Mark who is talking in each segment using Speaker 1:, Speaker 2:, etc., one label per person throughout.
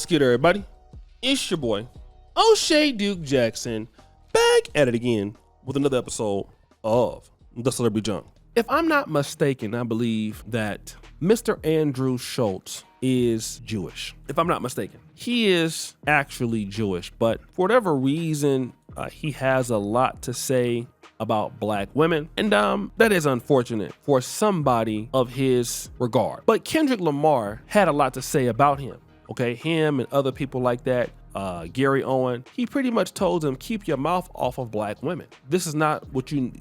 Speaker 1: What's good, everybody? It's your boy, O'Shea Duke Jackson, back at it again with another episode of The Celebrity Junk. If I'm not mistaken, I believe that Mr. Andrew Schulz is Jewish. If I'm not mistaken, he is actually Jewish, but for whatever reason, he has a lot to say about black women, and that is unfortunate for somebody of his regard. But Kendrick Lamar had a lot to say about him. Okay, him and other people like that, Gary Owen, he pretty much told them, keep your mouth off of black women. This is not what you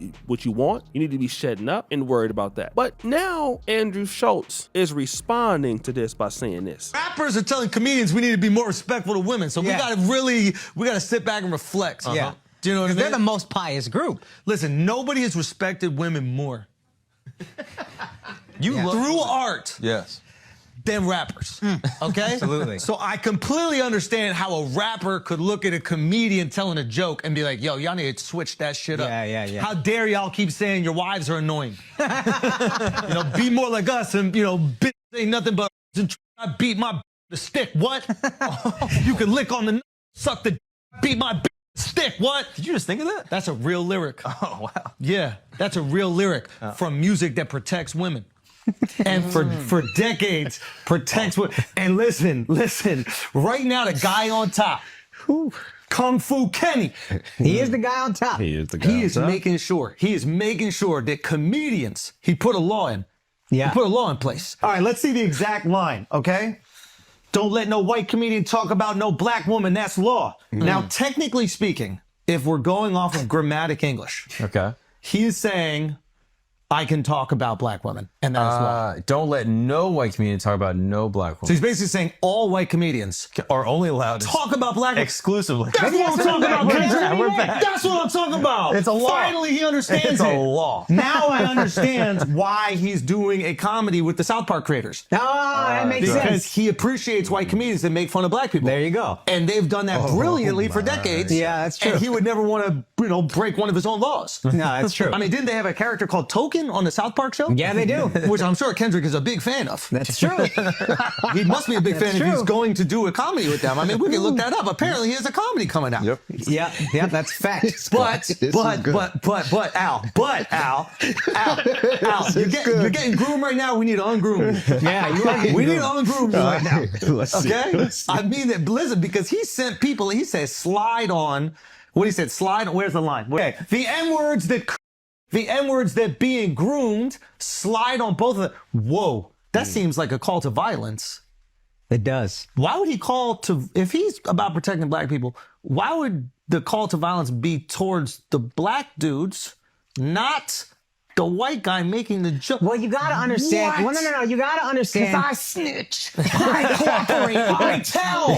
Speaker 1: want. You need to be shutting up and worried about that. But now Andrew Schulz is responding to this by saying this.
Speaker 2: Rappers are telling comedians we need to be more respectful to women. So we gotta sit back and reflect.
Speaker 3: Yeah.
Speaker 2: Do you know what I mean?
Speaker 3: They're the most pious group.
Speaker 2: Listen, nobody has respected women more. Through art.
Speaker 4: Yes.
Speaker 2: Than rappers, okay?
Speaker 3: Absolutely.
Speaker 2: So I completely understand how a rapper could look at a comedian telling a joke and be like, yo, y'all need to switch that shit up.
Speaker 3: Yeah.
Speaker 2: How dare y'all keep saying your wives are annoying? Be more like us and, bitch ain't nothing but I beat my the stick, what? You can lick on the suck the beat my stick, what?
Speaker 4: Did you just think of that?
Speaker 2: That's a real lyric.
Speaker 4: Oh, wow.
Speaker 2: Yeah, that's a real lyric from music that protects women. And for decades protects women. And listen, right now the guy on top, Kung Fu Kenny.
Speaker 3: He is the guy on top.
Speaker 4: He is the guy on top.
Speaker 2: He is making sure that comedians, he put a law in.
Speaker 3: Yeah.
Speaker 2: He put a law in place.
Speaker 5: All right, let's see the exact line, okay? Don't let no white comedian talk about no black woman. That's law.
Speaker 2: Now, technically speaking, if we're going off of grammatic English,
Speaker 4: Okay.
Speaker 2: he is saying, I can talk about black women, and that is law.
Speaker 4: Don't let no white comedian talk about no black
Speaker 2: So
Speaker 4: woman.
Speaker 2: he's basically saying all white comedians
Speaker 4: Are only allowed to
Speaker 2: talk about black women.
Speaker 4: exclusively.
Speaker 2: That's what I'm talking about, Kendrick.
Speaker 4: We're back.
Speaker 2: That's what I'm talking about.
Speaker 4: It's a law.
Speaker 2: Finally, he understands
Speaker 4: It's
Speaker 2: it.
Speaker 4: a law.
Speaker 2: Now I understand why he's doing a comedy with the South Park creators.
Speaker 3: That makes
Speaker 2: Because
Speaker 3: sense.
Speaker 2: he appreciates white comedians that make fun of black people.
Speaker 3: There you go.
Speaker 2: And they've done that brilliantly for decades.
Speaker 3: Yeah, that's true.
Speaker 2: And he would never want to, break one of his own laws.
Speaker 3: No, that's true.
Speaker 2: I mean, didn't they have a character called Token on the South Park show?
Speaker 3: Yeah, they do.
Speaker 2: Which I'm sure Kendrick is a big fan of.
Speaker 3: That's true.
Speaker 2: He must be a big fan if he's
Speaker 3: true.
Speaker 2: going to do a comedy with them. I mean, we can look that up. Apparently, he has a comedy coming out.
Speaker 4: Yep.
Speaker 3: Yeah, that's fact.
Speaker 2: But Al, you're getting groomed right now. We need to ungroom you.
Speaker 3: Yeah, you are getting
Speaker 2: We need to
Speaker 3: groomed.
Speaker 2: ungroom you right now.
Speaker 4: Let's see.
Speaker 2: Okay?
Speaker 4: Let's see.
Speaker 2: I mean that, listen, because he sent people, he says slide on, what he said, slide on, where's the line? Okay, the N-words that being groomed, slide on both of them. Whoa, that seems like a call to violence.
Speaker 3: It does.
Speaker 2: Why would he call to, if he's about protecting black people, why would the call to violence be towards the black dudes, not the white guy making the joke?
Speaker 3: Well, you gotta understand.
Speaker 2: What?
Speaker 3: Well, no. You gotta understand.
Speaker 2: I snitch. I cooperate. I tell.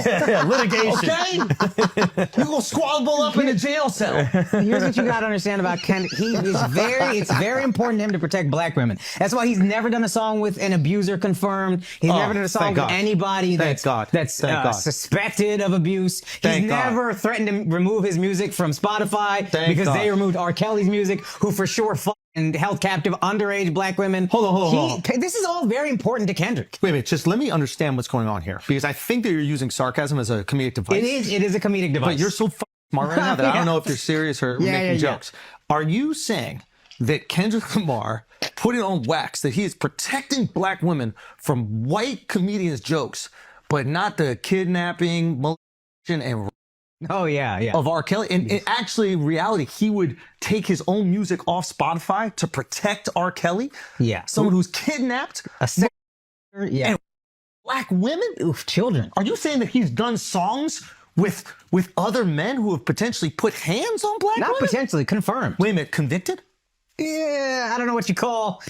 Speaker 4: Litigation.
Speaker 2: Okay? You go squabble up in a jail cell.
Speaker 3: Here's what you gotta understand about Ken. It's very important to him to protect black women. That's why he's never done a song with an abuser confirmed. He's never done a song
Speaker 2: thank
Speaker 3: with
Speaker 2: God.
Speaker 3: anybody
Speaker 2: Thank God.
Speaker 3: that's
Speaker 2: Thank God.
Speaker 3: suspected of abuse.
Speaker 2: Thank
Speaker 3: He's
Speaker 2: God.
Speaker 3: never threatened to remove his music from Spotify because
Speaker 2: God.
Speaker 3: they removed R. Kelly's music, who for sure and held captive underage black women.
Speaker 2: Hold on.
Speaker 3: This is all very important to Kendrick.
Speaker 2: Wait a minute, just let me understand what's going on here. Because I think that you're using sarcasm as a comedic device.
Speaker 3: It is a comedic device.
Speaker 2: But you're so smart right now that I don't know if you're serious or making jokes. Are you saying that Kendrick Lamar put it on wax that he is protecting black women from white comedians' jokes, but not the kidnapping, molestation, and
Speaker 3: Oh yeah.
Speaker 2: of R. Kelly? And actually, in reality, he would take his own music off Spotify to protect R. Kelly?
Speaker 3: Yeah.
Speaker 2: Someone who's kidnapped
Speaker 3: Yeah.
Speaker 2: black women?
Speaker 3: Oof, children.
Speaker 2: Are you saying that he's done songs with other men who have potentially put hands on black
Speaker 3: Not
Speaker 2: women?
Speaker 3: potentially, confirmed.
Speaker 2: Wait a minute, convicted?
Speaker 3: Yeah, I don't know what you call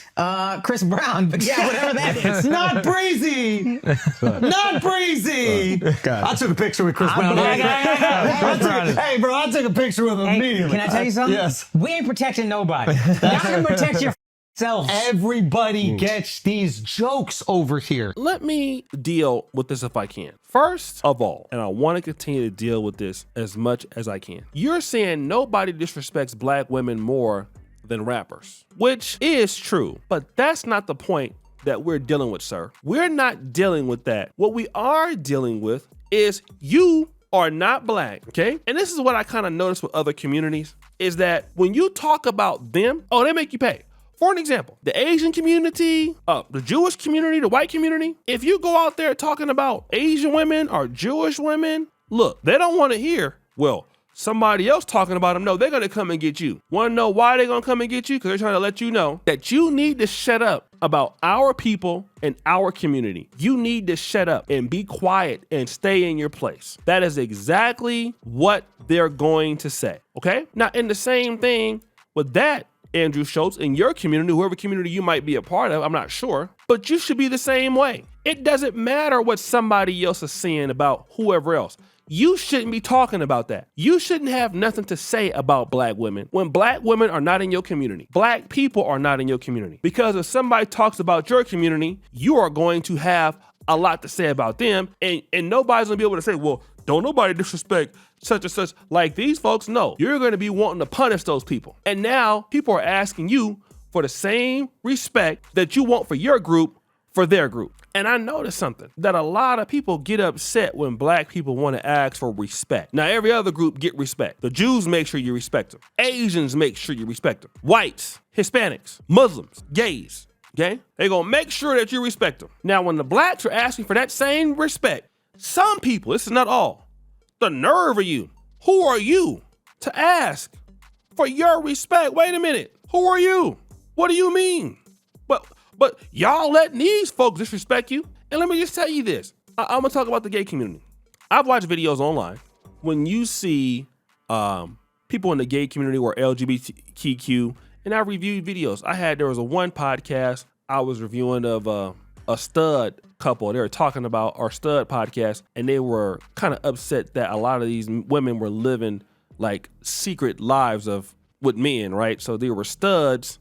Speaker 3: Chris Brown, but yeah, whatever that is.
Speaker 2: Not breezy! Not breezy! I took a picture with Chris Brown. Hey, bro, I took a picture with him immediately.
Speaker 3: Can I tell you something?
Speaker 2: Yes.
Speaker 3: We ain't protecting nobody. Y'all can protect yourselves.
Speaker 2: Everybody gets these jokes over here.
Speaker 1: Let me deal with this if I can. First of all, and I want to continue to deal with this as much as I can. You're saying nobody disrespects black women more than rappers, which is true, but that's not the point that we're dealing with, sir. We're not dealing with that. What we are dealing with is you are not black, okay? And this is what I kind of noticed with other communities, is that when you talk about them, they make you pay. For an example, the Asian community, the Jewish community, the white community, if you go out there talking about Asian women or Jewish women, look, they don't want to hear, well, somebody else talking about them. No, they're going to come and get you. Want to know why they're going to come and get you? Because they're trying to let you know that you need to shut up about our people and our community. You need to shut up and be quiet and stay in your place. That is exactly what they're going to say, okay? Now, in the same thing with that, Andrew Schulz, in your community, whoever community you might be a part of, I'm not sure, but you should be the same way. It doesn't matter what somebody else is saying about whoever else. You shouldn't be talking about that. You shouldn't have nothing to say about black women when black women are not in your community. Black people are not in your community. Because if somebody talks about your community, you are going to have a lot to say about them, and nobody's gonna be able to say, well, don't nobody disrespect such and such like these folks. No, you're gonna be wanting to punish those people. And now people are asking you for the same respect that you want for your group, for their group. And I noticed something, that a lot of people get upset when black people want to ask for respect. Now, every other group get respect. The Jews make sure you respect them. Asians make sure you respect them. Whites, Hispanics, Muslims, gays, okay? They're going to make sure that you respect them. Now, when the blacks are asking for that same respect, some people, this is not all, the nerve of you, who are you to ask for your respect? Wait a minute, who are you? What do you mean? But y'all letting these folks disrespect you? And let me just tell you this. I'm gonna talk about the gay community. I've watched videos online. When you see people in the gay community or LGBTQ, and I reviewed videos. There was one podcast I was reviewing of a stud couple. They were talking about our stud podcast, and they were kind of upset that a lot of these women were living like secret lives with men, right? So they were studs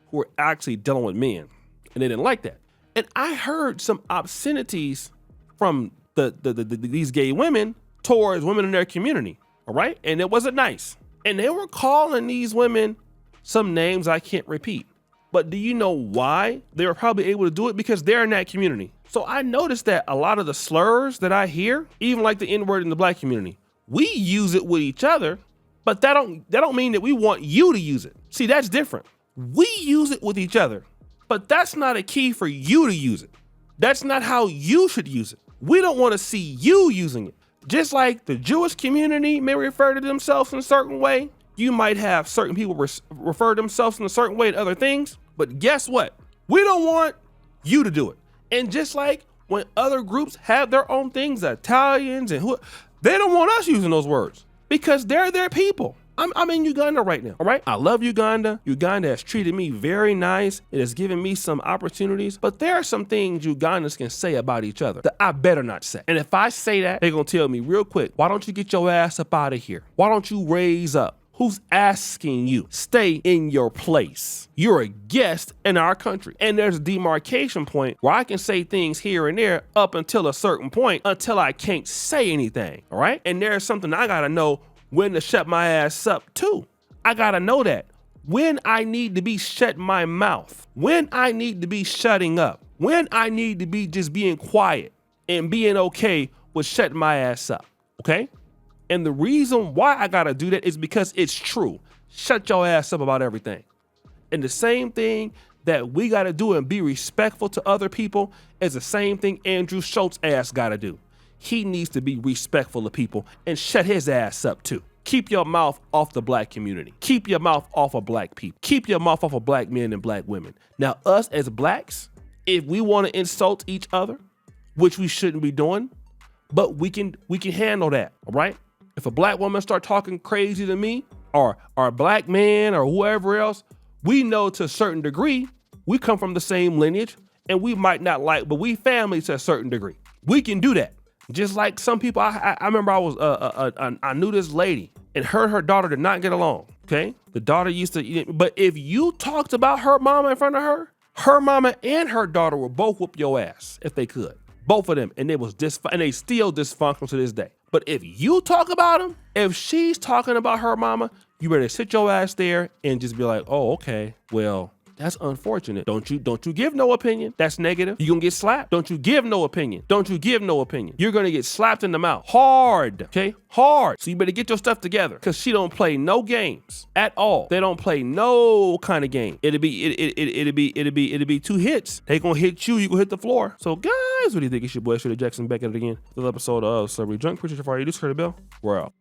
Speaker 1: who were actually dealing with men. And they didn't like that. And I heard some obscenities from these gay women towards women in their community, all right? And it wasn't nice. And they were calling these women some names I can't repeat. But do you know why they were probably able to do it? Because they're in that community. So I noticed that a lot of the slurs that I hear, even like the N-word in the black community, we use it with each other, but that don't mean that we want you to use it. See, that's different. We use it with each other. But that's not a key for you to use it. That's not how you should use it. We don't want to see you using it. Just like the Jewish community may refer to themselves in a certain way, you might have certain people refer to themselves in a certain way to other things. But guess what? We don't want you to do it. And just like when other groups have their own things, the Italians and they don't want us using those words because they're their people. I'm in Uganda right now, all right? I love Uganda. Uganda has treated me very nice. It has given me some opportunities, but there are some things Ugandans can say about each other that I better not say. And if I say that, they're gonna tell me real quick, why don't you get your ass up out of here? Why don't you raise up? Who's asking you? Stay in your place. You're a guest in our country. And there's a demarcation point where I can say things here and there up until a certain point, until I can't say anything, all right? And there's something I gotta know when to shut my ass up too. I gotta know that. When I need to be shut my mouth. When I need to be shutting up. When I need to be just being quiet and being okay with shutting my ass up, okay? And the reason why I gotta do that is because it's true. Shut your ass up about everything. And the same thing that we gotta do and be respectful to other people is the same thing Andrew Schulz ass gotta do. He needs to be respectful of people and shut his ass up too. Keep your mouth off the black community. Keep your mouth off of black people. Keep your mouth off of black men and black women. Now, us as blacks, if we want to insult each other, which we shouldn't be doing, but we can handle that, all right? If a black woman start talking crazy to me, or a black man or whoever else, we know to a certain degree, we come from the same lineage, and we might not like, but we family to a certain degree. We can do that. Just like some people, I remember I knew this lady and her daughter did not get along, okay? The daughter used to, but if you talked about her mama in front of her mama and her daughter would both whoop your ass if they could. Both of them, and it was and they still dysfunctional to this day. But if you talk about them, if she's talking about her mama, you better sit your ass there and just be like, oh, okay, well, That's unfortunate. Don't you give no opinion. That's negative. You're gonna get slapped. Don't you give no opinion. Don't you give no opinion. You're gonna get slapped in the mouth. Hard. Okay? Hard. So you better get your stuff together. Cause she don't play no games at all. They don't play no kind of game. It'll be 2 hits. They gonna hit you, you gonna hit the floor. So guys, what do you think? It's your boy Shirley Jackson back at it again. This episode of Celebrity Junk. Appreciate you for all you do. Scratch the bell. We're out.